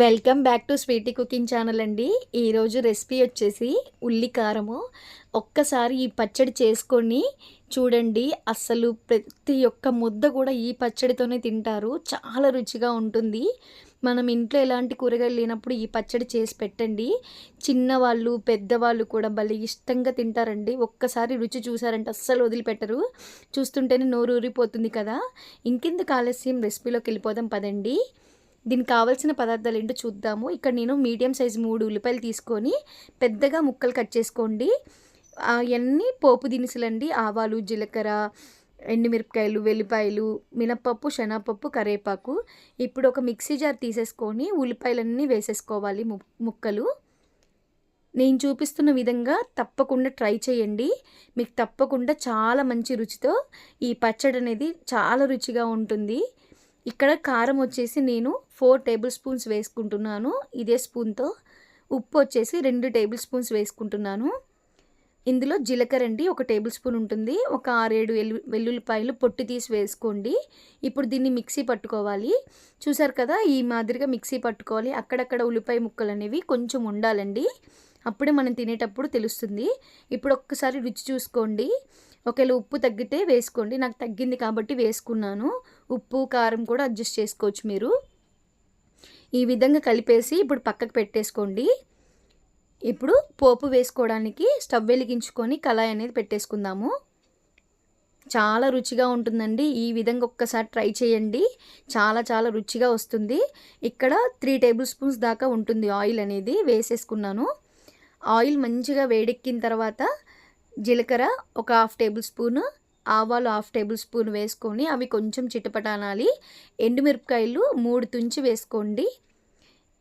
Welcome back to Sweety cooking channel అండి. ఈరోజు recipe వచ్చేసి ఉల్లి కారము. ఒక్కసారి ఈ పచ్చడి చేసుకొని చూడండి, అస్సలు ప్రతి ఒక్క ముద్ద కూడా ఈ పచ్చడితోనే తింటారు. చాలా రుచిగా ఉంటుంది. మనం ఇంట్లో ఎలాంటి కూరగాయలు లేనప్పుడు ఈ పచ్చడి చేసి పెట్టండి. చిన్నవాళ్ళు పెద్దవాళ్ళు కూడా భలే ఇష్టంగా తింటారండి. ఒక్కసారి రుచి చూసారంటే అస్సలు వదిలిపెట్టరు. చూస్తుంటేనే నోరు ఊరిపోతుంది కదా. ఇంకెందుకు ఆలస్యం, రెసిపీలోకి వెళ్ళిపోదాం పదండి. దీనికి కావాల్సిన పదార్థాలు ఏంటో చూద్దాము. ఇక్కడ నేను మీడియం సైజు 3 ఉల్లిపాయలు తీసుకొని పెద్దగా ముక్కలు కట్ చేసుకోండి. అవన్నీ పోపు దినుసులండి. ఆవాలు, జీలకర్ర, ఎండుమిరపకాయలు, వెల్లిపాయలు, మినపప్పు, శనగపప్పు, కరివేపాకు. ఇప్పుడు ఒక మిక్సీ జార్ తీసేసుకొని ఉల్లిపాయలన్నీ వేసేసుకోవాలి ముక్కలు. నేను చూపిస్తున్న విధంగా తప్పకుండా ట్రై చేయండి. మీకు తప్పకుండా చాలా మంచి రుచితో ఈ పచ్చడి అనేది చాలా రుచిగా ఉంటుంది. ఇక్కడ కారం వచ్చేసి నేను 4 టేబుల్ స్పూన్స్ వేసుకుంటున్నాను. ఇదే స్పూన్తో. ఉప్పు వచ్చేసి 2 టేబుల్ స్పూన్స్ వేసుకుంటున్నాను. ఇందులో జీలకర్ర అండి 1 టేబుల్ స్పూన్ ఉంటుంది. ఒక 6-7 వెల్లుల్లిపాయలు పొట్టు తీసి వేసుకోండి. ఇప్పుడు దీన్ని మిక్సీ పట్టుకోవాలి. చూసారు కదా, ఈ మాదిరిగా మిక్సీ పట్టుకోవాలి. అక్కడక్కడ ఉల్లిపాయ ముక్కలు అనేవి కొంచెం ఉండాలండి. అప్పుడే మనం తినేటప్పుడు తెలుస్తుంది. ఇప్పుడు ఒక్కసారి రుచి చూసుకోండి. ఒకవేళ ఉప్పు తగ్గితే వేసుకోండి. నాకు తగ్గింది కాబట్టి వేసుకున్నాను. ఉప్పు కారం కూడా అడ్జస్ట్ చేసుకోవచ్చు మీరు. ఈ విధంగా కలిపేసి ఇప్పుడు పక్కకు పెట్టేసుకోండి. ఇప్పుడు పోపు వేసుకోవడానికి స్టవ్ వెలిగించుకొని కళాయి అనేది పెట్టేసుకుందాము. చాలా రుచిగా ఉంటుందండి. ఈ విధంగా ఒక్కసారి ట్రై చేయండి. చాలా చాలా రుచిగా వస్తుంది. ఇక్కడ 3 టేబుల్ స్పూన్స్ దాకా ఉంటుంది ఆయిల్ అనేది వేసేసుకున్నాను. ఆయిల్ మంచిగా వేడెక్కిన తర్వాత జీలకర్ర ఒక 1/2 టేబుల్ స్పూను, ఆవాలు 1/2 టేబుల్ స్పూన్ వేసుకొని అవి కొంచెం చిటపటానాలి. ఎండుమిరపకాయలు 3 తుంచి వేసుకోండి.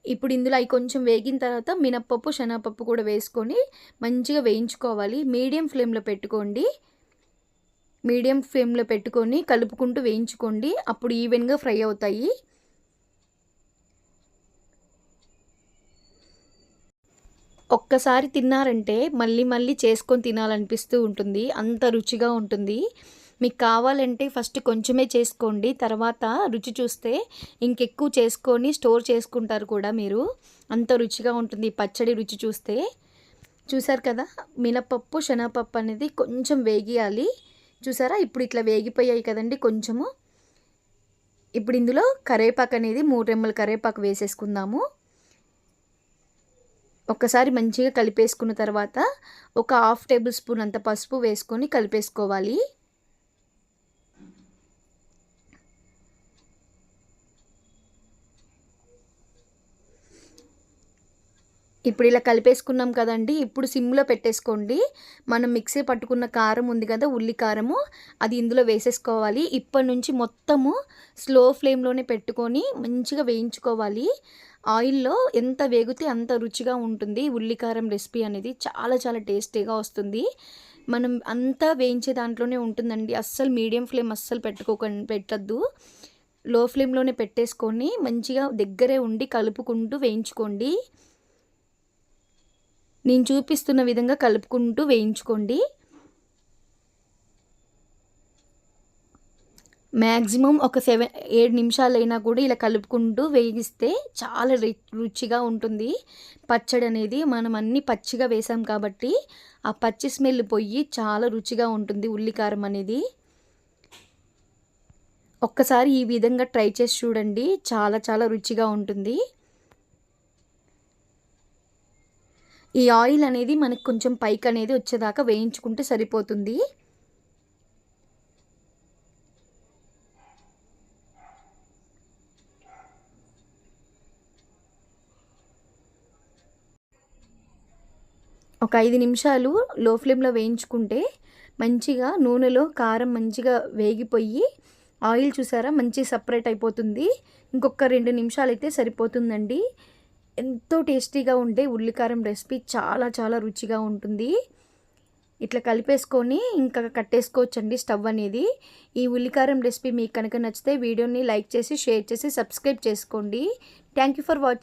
ఇప్పుడు ఇందులో అవి కొంచెం వేగిన తర్వాత మినపప్పు, శనగపప్పు కూడా వేసుకొని మంచిగా వేయించుకోవాలి. మీడియం ఫ్లేమ్లో పెట్టుకోండి. మీడియం ఫ్లేమ్లో పెట్టుకొని కలుపుకుంటూ వేయించుకోండి. అప్పుడు ఈవెన్గా ఫ్రై అవుతాయి. ఒక్కసారి తిన్నారంటే మళ్ళీ మళ్ళీ చేసుకొని తినాలనిపిస్తూ ఉంటుంది. అంత రుచిగా ఉంటుంది. మీకు కావాలంటే ఫస్ట్ కొంచెమే చేసుకోండి. తర్వాత రుచి చూస్తే ఇంకెక్కువ చేసుకొని స్టోర్ చేసుకుంటారు కూడా మీరు. అంత రుచిగా ఉంటుంది ఈ పచ్చడి రుచి చూస్తే. చూసారు కదా, మినపప్పు, శనగపప్పు అనేది కొంచెం వేగియాలి. చూసారా, ఇప్పుడు ఇట్లా వేగిపోయాయి కదండి కొంచెము. ఇప్పుడు ఇందులో కరివేపాకు అనేది 3 రెమ్మల కరివేపాకు వేసేసుకుందాము. ఒక్కసారి మంచిగా కలిపేసుకున్న తర్వాత ఒక 1/2 టేబుల్ స్పూన్ అంత పసుపు వేసుకొని కలిపేసుకోవాలి. ఇప్పుడు ఇలా కలిపేసుకున్నాం కదండి. ఇప్పుడు సిమ్లో పెట్టేసుకోండి. మనం మిక్సీ పట్టుకున్న కారం ఉంది కదా, ఉల్లి కారము, అది ఇందులో వేసేసుకోవాలి. ఇప్పటి నుంచి మొత్తము స్లో ఫ్లేమ్లోనే పెట్టుకొని మంచిగా వేయించుకోవాలి. ఆయిల్లో ఎంత వేగితే అంత రుచిగా ఉంటుంది. ఉల్లికారం రెసిపీ అనేది చాలా చాలా టేస్టీగా వస్తుంది. మనం అంతా వేయించే దాంట్లోనే ఉంటుందండి. అస్సలు మీడియం ఫ్లేమ్ అస్సలు పెట్టద్దు. లో ఫ్లేమ్లోనే పెట్టేసుకొని మంచిగా దగ్గరే ఉండి కలుపుకుంటూ వేయించుకోండి. నేను చూపిస్తున్న విధంగా కలుపుకుంటూ వేయించుకోండి. మ్యాక్సిమం ఒక 7 నిమిషాలైనా కూడా ఇలా కలుపుకుంటూ వేగిస్తే చాలా రుచిగా ఉంటుంది పచ్చడి అనేది. మనం అన్నీ పచ్చిగా వేసాం కాబట్టి ఆ పచ్చి స్మెల్ పోయి చాలా రుచిగా ఉంటుంది ఉల్లికారం అనేది. ఒక్కసారి ఈ విధంగా ట్రై చేసి చూడండి. చాలా చాలా రుచిగా ఉంటుంది. ఈ ఆయిల్ అనేది మనకు కొంచెం పైకి అనేది వచ్చేదాకా వేయించుకుంటే సరిపోతుంది. ఒక 5 నిమిషాలు లో ఫ్లేమ్లో వేయించుకుంటే మంచిగా నూనెలో కారం మంచిగా వేగిపోయి ఆయిల్ చూసారా మంచి సపరేట్ అయిపోతుంది. ఇంకొక 2 నిమిషాలు అయితే సరిపోతుందండి. ఎంతో టేస్టీగా ఉండే ఉల్లికారం రెసిపీ చాలా చాలా రుచిగా ఉంటుంది. ఇట్లా కలిపేసుకొని ఇంకా కట్టేసుకోవచ్చండి స్టవ్ అనేది. ఈ ఉల్లికారం రెసిపీ మీకు కనుక నచ్చితే వీడియోని లైక్ చేసి, షేర్ చేసి, సబ్స్క్రైబ్ చేసుకోండి. Thank you for watching.